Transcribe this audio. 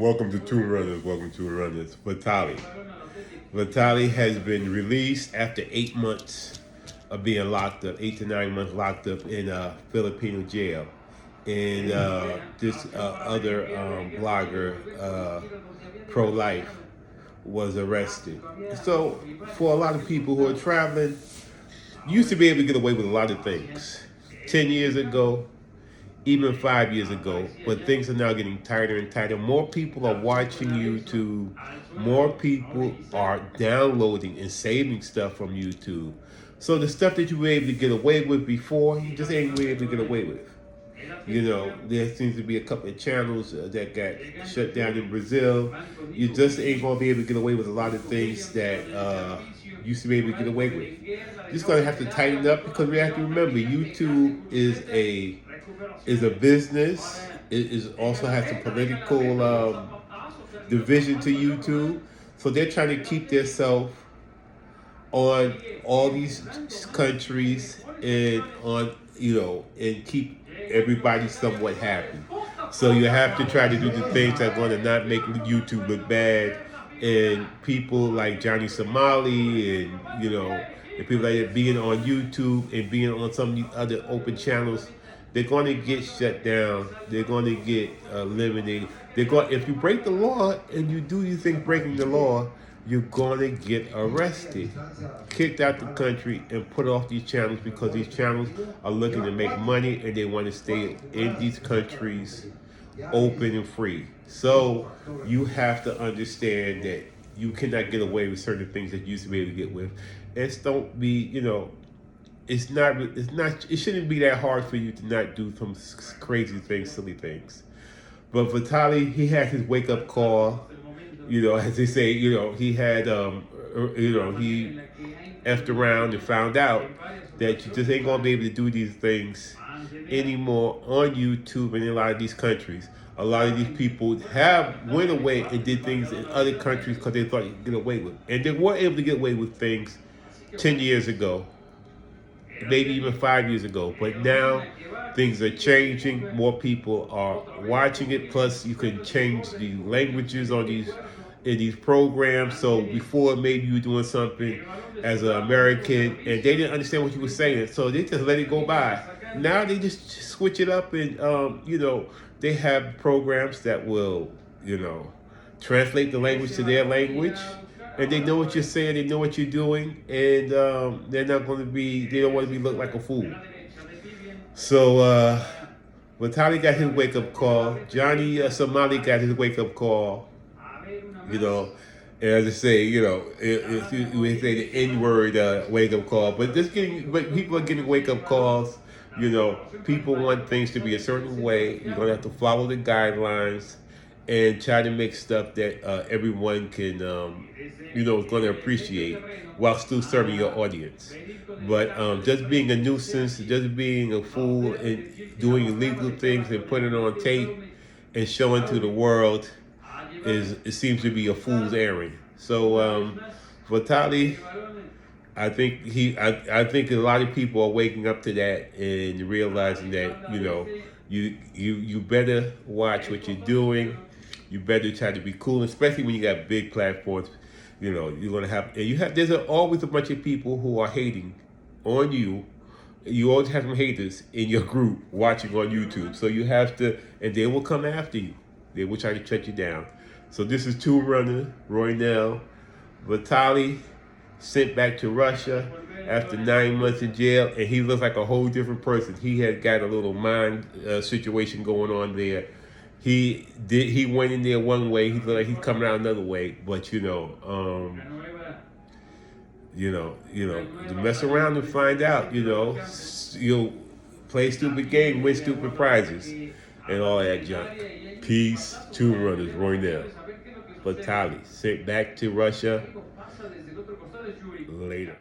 Welcome to Two Runners. Welcome to Runners. Vitali. Vitali has been released after 8 months of being locked up, 8 to 9 months locked up in a Filipino jail. And this other blogger, pro-life, was arrested. So for a lot of people who are traveling, you used to be able to get away with a lot of things. 10 years ago, even 5 years ago, but things are now getting tighter and tighter. More people are watching YouTube. More people are downloading and saving stuff from YouTube. So the stuff that you were able to get away with before, you just ain't able to get away with. You know, there seems to be a couple of channels that got shut down in Brazil. You just ain't gonna be able to get away with a lot of things that used to be able to get away with. You're just gonna have to tighten up because we have to remember YouTube is a business. It is also has a political division to YouTube. So they're trying to keep themselves on all these countries and on and keep everybody somewhat happy. So you have to try to do the things that are going to not make YouTube look bad. And people like Johnny Somali and people like that being on YouTube and being on some of these other open channels, they're going to get shut down. They're going to get eliminated. If you break the law and you do you think breaking the law, you're going to get arrested, kicked out the country, and put off these channels because these channels are looking to make money and they want to stay in these countries open and free. So you have to understand that you cannot get away with certain things that you used to be able to get with. And don't be, it shouldn't be that hard for you to not do some crazy things, silly things. But Vitali, he had his wake up call. As they say, he had, he effed around and found out that you just ain't gonna be able to do these things anymore on YouTube and in a lot of these countries. A lot of these people went away and did things in other countries because they thought you could get away with, and they were able to get away with things 10 years ago, maybe even 5 years ago. But now things are changing. More people are watching it. Plus, you can change the languages on in these programs. So before, maybe you were doing something as an American and they didn't understand what you were saying, so they just let it go by. Now they just switch it up and they have programs that will translate the language to their language, and they know what you're saying, they know what you're doing, and they don't want to be looked like a fool. So Vitali got his wake up call. Johnny Somali got his wake up call. And as I say, we say the N-word wake up call, but people are getting wake up calls. People want things to be a certain way. You're gonna have to follow the guidelines and try to make stuff that everyone can, is going to appreciate while still serving your audience. But just being a nuisance, just being a fool, and doing illegal things and putting it on tape and showing to the world it seems to be a fool's errand. So Vitali, I think a lot of people are waking up to that and realizing that you better watch what you're doing. You better try to be cool, especially when you got big platforms. You're gonna have there's always a bunch of people who are hating on you. You always have some haters in your group watching on YouTube. So you have to, and they will come after you. They will try to shut you down. So this is Two Runner, Roy Nell. Vitali sent back to Russia after 9 months in jail, and he looks like a whole different person. He had got a little mind situation going on there. He went in there one way. He looked like he's coming out another way. But to mess around and find out. You'll play stupid game, win stupid prizes, and all that junk. Peace. Two Runners, Roy Nell. Vitali sent back to Russia. Later.